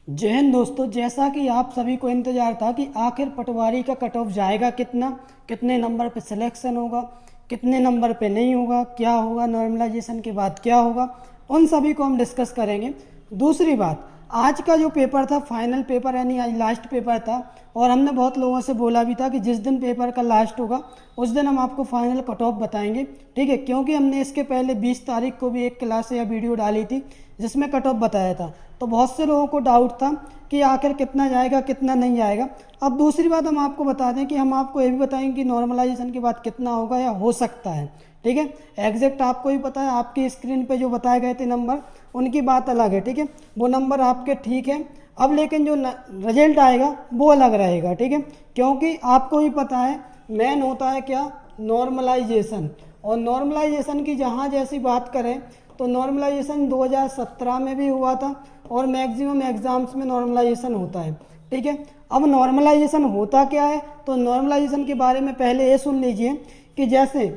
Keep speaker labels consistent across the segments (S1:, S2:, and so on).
S1: जय हिंद दोस्तों। जैसा कि आप सभी को इंतज़ार था कि आखिर पटवारी का कट ऑफ जाएगा कितना, कितने नंबर पे सिलेक्शन होगा, कितने नंबर पे नहीं होगा, क्या होगा, नॉर्मलाइजेशन के बाद क्या होगा, उन सभी को हम डिस्कस करेंगे। दूसरी बात, आज का जो पेपर था फाइनल पेपर यानी आज लास्ट पेपर था, और हमने बहुत लोगों से बोला भी था कि जिस दिन पेपर का लास्ट होगा उस दिन हम आपको फाइनल कट ऑफ बताएंगे, ठीक है। क्योंकि हमने इसके पहले 20 तारीख को भी एक क्लास या वीडियो डाली थी जिसमें कट ऑफ बताया था, तो बहुत से लोगों को डाउट था कि आखिर कितना जाएगा कितना नहीं जाएगा। अब दूसरी बात हम आपको बता दें कि हम आपको ये भी बताएंगे कि नॉर्मलाइजेशन के बाद कितना होगा या हो सकता है, ठीक है। एग्जैक्ट आपको ही पता है, आपकी स्क्रीन पे जो बताए गए थे नंबर उनकी बात अलग है, ठीक है, वो नंबर आपके ठीक है। अब लेकिन जो रिजल्ट आएगा वो अलग रहेगा, ठीक है, क्योंकि आपको ही पता है मेन होता है क्या, नॉर्मलाइजेशन। और नॉर्मलाइजेशन की जहाँ जैसी बात करें तो नॉर्मलाइजेशन 2017 में भी हुआ था और मैक्सिमम एग्जाम्स में नॉर्मलाइजेशन होता है, ठीक है। अब नॉर्मलाइजेशन होता क्या है, तो नॉर्मलाइजेशन के बारे में पहले ये सुन लीजिए कि जैसे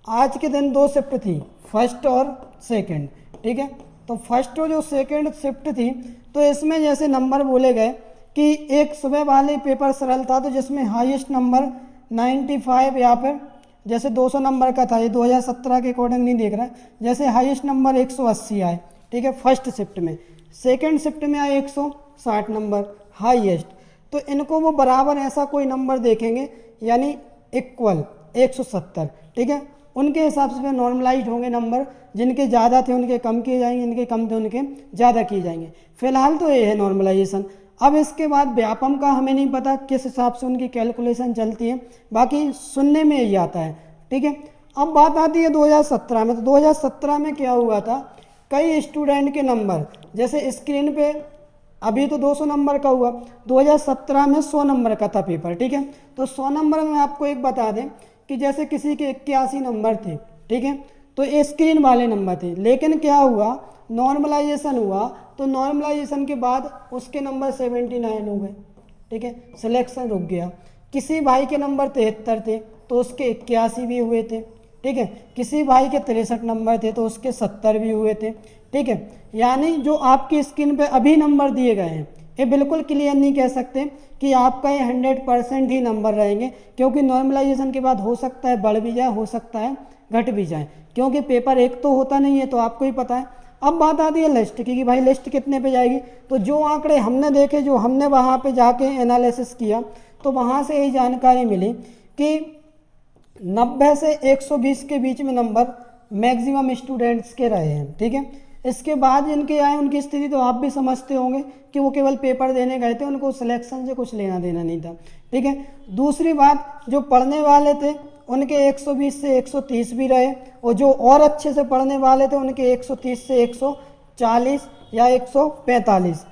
S1: आज के दिन दो शिफ्ट थी, फर्स्ट और सेकंड, ठीक है। तो फर्स्ट और जो सेकंड शिफ्ट थी तो इसमें जैसे नंबर बोले गए कि एक सुबह वाले पेपर सरल था तो जिसमें हाईएस्ट नंबर 95 या फिर जैसे 200 नंबर का था, ये 2017 के अकॉर्डिंग नहीं देख रहा है, जैसे हाईएस्ट नंबर 180 आए, ठीक है, फर्स्ट शिफ्ट में। सेकंड शिफ्ट में आए 160 नंबर हाईएस्ट, तो इनको वो बराबर ऐसा कोई नंबर देखेंगे यानी इक्वल 170, ठीक है। उनके हिसाब से फिर नॉर्मलाइज होंगे नंबर, जिनके ज़्यादा थे उनके कम किए जाएंगे, इनके कम थे उनके ज़्यादा किए जाएंगे। फिलहाल तो ये है नॉर्मलाइजेशन। अब इसके बाद व्यापम का हमें नहीं पता किस हिसाब से उनकी कैलकुलेशन चलती है, बाकी सुनने में यही आता है, ठीक है। अब बात आती है 2017 में, तो 2017 में क्या हुआ था, कई स्टूडेंट के नंबर जैसे स्क्रीन पे अभी तो 200 नंबर का हुआ, 2017 में 100 नंबर का था पेपर, ठीक है। तो 100 नंबर में आपको एक बता दें कि जैसे किसी के 81 नंबर थे, ठीक है, तो ये स्क्रीन वाले नंबर थे, लेकिन क्या हुआ, नॉर्मलाइजेशन हुआ, तो नॉर्मलाइजेशन के बाद उसके नंबर 79 हो गए, ठीक है, सिलेक्शन रुक गया। किसी भाई के नंबर 73 थे तो उसके 81 भी हुए थे, ठीक है। किसी भाई के 63 नंबर थे तो उसके 70 भी हुए थे, ठीक है। यानी जो आपकी स्क्रीन पे अभी नंबर दिए गए हैं ये बिल्कुल क्लियर नहीं कह सकते कि आपका ये 100% ही नंबर रहेंगे, क्योंकि नॉर्मलाइजेशन के बाद हो सकता है बढ़ भी जाए, हो सकता है घट भी जाए, क्योंकि पेपर एक तो होता नहीं है, तो आपको ही पता है। अब बात आती है लिस्ट की कि भाई लिस्ट कितने पे जाएगी, तो जो आंकड़े हमने देखे, जो हमने वहाँ पे जाके एनालिसिस किया, तो वहाँ से यही जानकारी मिली कि 90 से 120 के बीच में नंबर मैक्सिमम स्टूडेंट्स के रहे हैं, ठीक है। इसके बाद जिनके आए उनकी स्थिति तो आप भी समझते होंगे कि वो केवल पेपर देने गए थे, उनको सिलेक्शन से कुछ लेना देना नहीं था, ठीक है। दूसरी बात, जो पढ़ने वाले थे उनके 120 से 130 भी रहे, और जो और अच्छे से पढ़ने वाले थे उनके 130 से 140 या 145,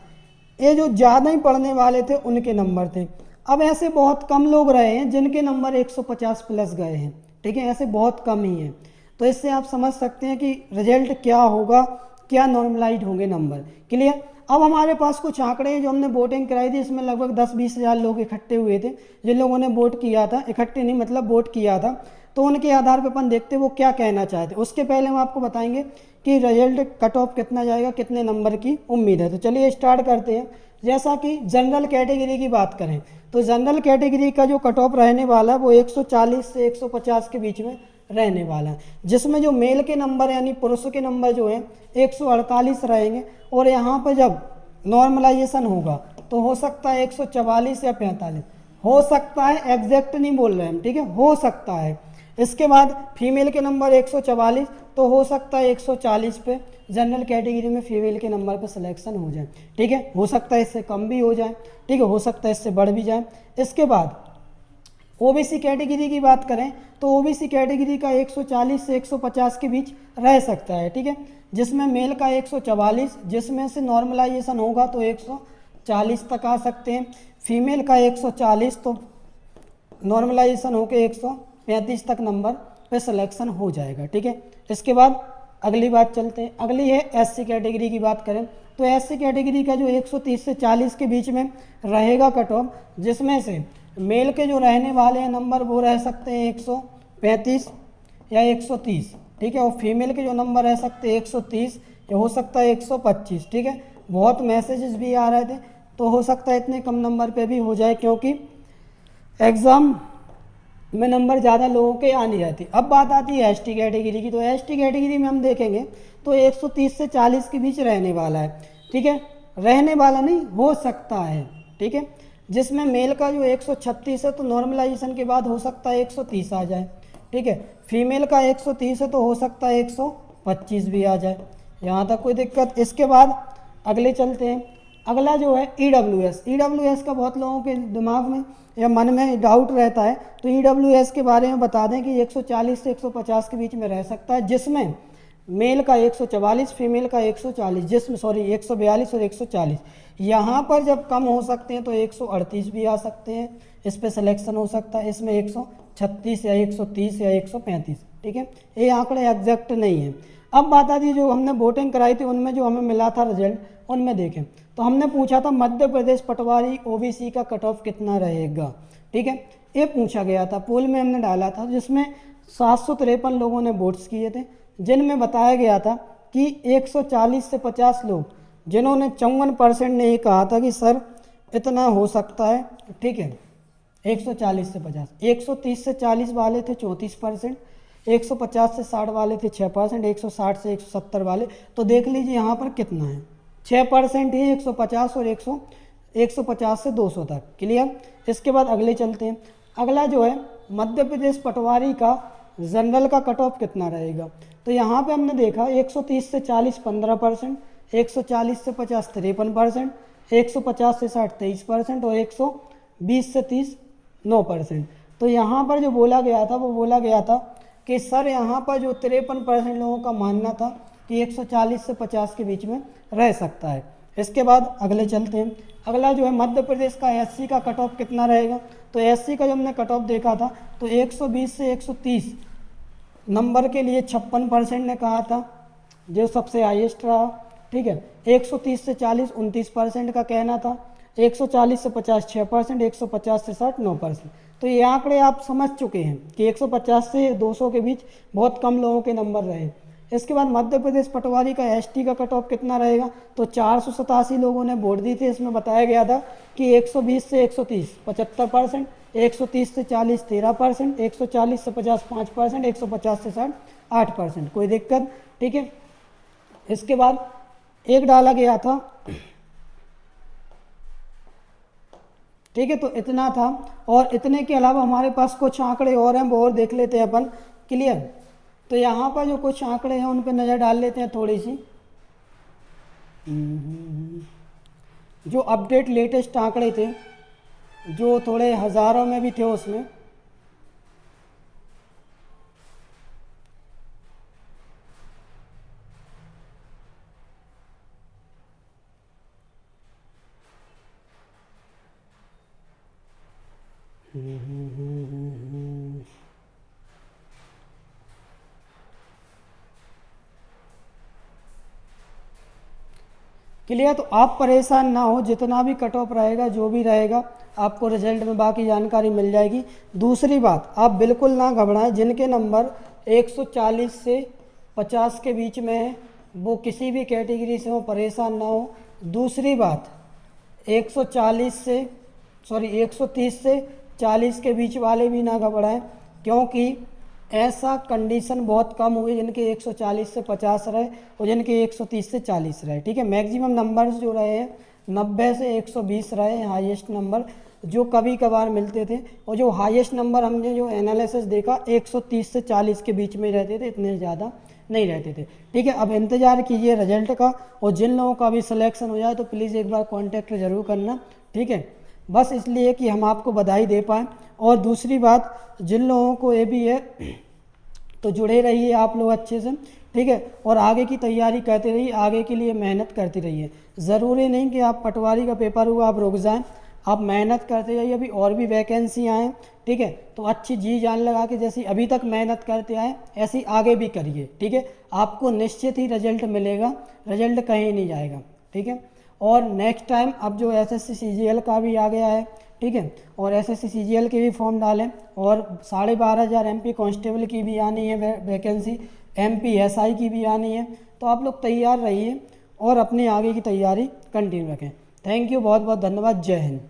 S1: ये जो ज़्यादा ही पढ़ने वाले थे उनके नंबर थे। अब ऐसे बहुत कम लोग रहे हैं जिनके नंबर 150 प्लस गए हैं, ठीक है, ऐसे बहुत कम ही हैं। तो इससे आप समझ सकते हैं कि रिजल्ट क्या होगा, क्या नॉर्मलाइज होंगे नंबर, क्लियर। अब हमारे पास कुछ आंकड़े हैं जो हमने वोटिंग कराई थी, इसमें लगभग 10-20 हज़ार लोग इकट्ठे हुए थे जिन लोगों ने वोट किया था, इकट्ठे नहीं मतलब वोट किया था, तो उनके आधार पर अपन देखते वो क्या कहना चाहते। उसके पहले हम आपको बताएंगे कि रिजल्ट कट ऑफ कितना जाएगा, कितने नंबर की उम्मीद है। तो चलिए स्टार्ट करते हैं। जैसा कि जनरल कैटेगरी की बात करें तो जनरल कैटेगरी का जो कट ऑफ रहने वाला है वो 140 से 150 के बीच में रहने वाला है, जिसमें जो मेल के नंबर यानी पुरुषों के नंबर जो हैं 148 रहेंगे, और यहाँ पर जब नॉर्मलाइजेशन होगा तो हो सकता है 144 या 45, हो सकता है, एग्जैक्ट नहीं बोल रहे हैं, ठीक है, हो सकता है। इसके बाद फीमेल के नंबर 144, तो हो सकता है 140 पे जनरल कैटेगरी में फीमेल के नंबर पे सिलेक्शन हो जाए, ठीक है, हो सकता है इससे कम भी हो जाए, ठीक है, हो सकता है इससे बढ़ भी जाए। इसके बाद ओबीसी कैटेगरी की बात करें तो ओबीसी कैटेगरी का 140 से 150 के बीच रह सकता है, ठीक है, जिसमें मेल का 144, जिसमें से नॉर्मलाइजेशन होगा तो 140 तक आ सकते हैं, फीमेल का 140, तो नॉर्मलाइजेशन होकर 135 तक नंबर पे सिलेक्शन हो जाएगा, ठीक है। इसके बाद अगली बात चलते हैं, अगली है एससी कैटेगरी की बात करें तो एससी कैटेगरी का जो 130 से 40 के बीच में रहेगा कट ऑफ, जिसमें से मेल के जो रहने वाले हैं नंबर वो रह सकते हैं 135 या 130, ठीक है, और फीमेल के जो नंबर रह सकते हैं 130 या हो सकता है 125, ठीक है। बहुत मैसेजेस भी आ रहे थे तो हो सकता है इतने कम नंबर पे भी हो जाए, क्योंकि एग्ज़ाम में नंबर ज़्यादा लोगों के आ नहीं रहती। अब बात आती है एसटी कैटेगरी की। तो एसटी कैटेगरी में हम देखेंगे तो 130 से 40 के बीच रहने वाला है, ठीक है, रहने वाला नहीं, हो सकता है, ठीक है, जिसमें मेल का जो 136 है तो नॉर्मलाइजेशन के बाद हो सकता है 130 आ जाए, ठीक है, फीमेल का 130 है तो हो सकता है 125 भी आ जाए, यहाँ तक कोई दिक्कत। इसके बाद अगले चलते हैं। अगला जो है ईडब्ल्यूएस का बहुत लोगों के दिमाग में या मन में डाउट रहता है। तो ईडब्ल्यूएस के बारे में बता दें कि 140 से 150 के बीच में रह सकता है, जिसमें मेल का 144, फीमेल का 140, जिसमें 142 और 140। यहाँ पर जब कम हो सकते हैं तो 138 भी आ सकते हैं, इस पर सिलेक्शन हो सकता है। इसमें 136 या 130 या 135, ठीक है, ये आंकड़े एग्जैक्ट नहीं है। अब बात आती है जो हमने वोटिंग कराई थी उनमें जो हमें मिला था रिजल्ट, उनमें देखें तो हमने पूछा था मध्य प्रदेश पटवारी ओबीसी का कट ऑफ कितना रहेगा, ठीक है, ये पूछा गया था, पोल में हमने डाला था, जिसमें 753 लोगों ने वोट्स किए थे, जिनमें बताया गया था कि 140 से 50 लोग, जिन्होंने 54% ने ये कहा था कि सर इतना हो सकता है, ठीक है, 140 से 50, 130 से 40 वाले थे 34%, 150 से 60 वाले थे 6%, 160 से 170 वाले, तो देख लीजिए यहाँ पर कितना है, 6% ही 150 और 150 से 200 तक, क्लियर। इसके बाद अगले चलते हैं। अगला जो है मध्य प्रदेश पटवारी का जनरल का कट ऑफ कितना रहेगा। तो यहाँ पे हमने देखा 130 से 40 15%, 140 से 50 53%, 150 से 60 23% और 120 से 30 9%। तो यहाँ पर जो बोला गया था वो बोला गया था कि सर यहाँ पर जो 53% लोगों का मानना था कि 140 से 50 के बीच में रह सकता है। इसके बाद अगले चलते हैं। अगला जो है मध्य प्रदेश का एससी का कट ऑफ कितना रहेगा। तो एससी का जो हमने कट ऑफ देखा था तो 120 से 130 नंबर के लिए 56% ने कहा था, जो सबसे हाईएस्ट रहा, ठीक है। 130 से 40 29% का कहना था, 140 से 50 6%, 150 से 60 9%। तो ये आंकड़े आप समझ चुके हैं कि 150 से 200 के बीच बहुत कम लोगों के नंबर रहे। इसके बाद मध्य प्रदेश पटवारी का एसटी का कट ऑफ कितना रहेगा। तो 487 लोगों ने वोट दी थी। इसमें बताया गया था कि 120 से 130 75%, 130 से 40 13%, 140 से 50 5%, 150 से 60 8%। कोई दिक्कत, ठीक है। इसके बाद एक डाला गया था, ठीक है, तो इतना था। और इतने के अलावा हमारे पास कुछ आंकड़े और हैं, वो और देख लेते हैं अपन, क्लियर। तो यहाँ पर जो कुछ आंकड़े हैं उन पर नज़र डाल लेते हैं थोड़ी सी। जो अपडेट लेटेस्ट आंकड़े थे, जो थोड़े हज़ारों में भी थे उसमें, क्लियर। तो आप परेशान ना हो, जितना भी कट ऑफ रहेगा जो भी रहेगा आपको रिजल्ट में बाकी जानकारी मिल जाएगी। दूसरी बात, आप बिल्कुल ना घबराएं, जिनके नंबर 140 से 50 के बीच में है वो किसी भी कैटेगरी से हो, परेशान ना हो। दूसरी बात, 130 से 40 के बीच वाले भी ना घबराएं, क्योंकि ऐसा कंडीशन बहुत कम हुई जिनके 140 से 50 रहे और जिनके 130 से 40 रहे, ठीक है। मैक्सिमम नंबर्स जो रहे हैं 90 से 120 रहे हैं हाईएस्ट नंबर, जो कभी कभार मिलते थे। और जो हाईएस्ट नंबर हमने जो एनालिसिस देखा 130 से 40 के बीच में रहते थे, इतने ज़्यादा नहीं रहते थे, ठीक है। अब इंतज़ार कीजिए रिजल्ट का, और जिन लोगों का भी सिलेक्शन हो जाए तो प्लीज़ एक बार कॉन्टैक्ट ज़रूर करना, ठीक है, बस इसलिए कि हम आपको बधाई दे पाएँ। और दूसरी बात, जिन लोगों को ये भी है तो जुड़े रहिए आप लोग अच्छे से, ठीक है, और आगे की तैयारी करते रहिए, आगे के लिए मेहनत करती रहिए। ज़रूरी नहीं कि आप पटवारी का पेपर हुआ आप रुक जाएं, आप मेहनत करते जाइए, अभी और भी वैकेंसी आएँ, ठीक है। तो अच्छी जी जान लगा के जैसी अभी तक मेहनत करते आए ऐसी आगे भी करिए, ठीक है। आपको निश्चित ही रिजल्ट मिलेगा, रिजल्ट कहीं नहीं जाएगा, ठीक है। और नेक्स्ट टाइम अब जो एसएससी सीजीएल का भी आ गया है, ठीक है, और एसएससी सीजीएल के भी फॉर्म डालें, और 12,500 एमपी कांस्टेबल की भी आनी है वैकेंसी, एमपी एसआई की भी आनी है। तो आप लोग तैयार रहिए और अपनी आगे की तैयारी कंटिन्यू रखें। थैंक यू, बहुत बहुत धन्यवाद। जय हिंद।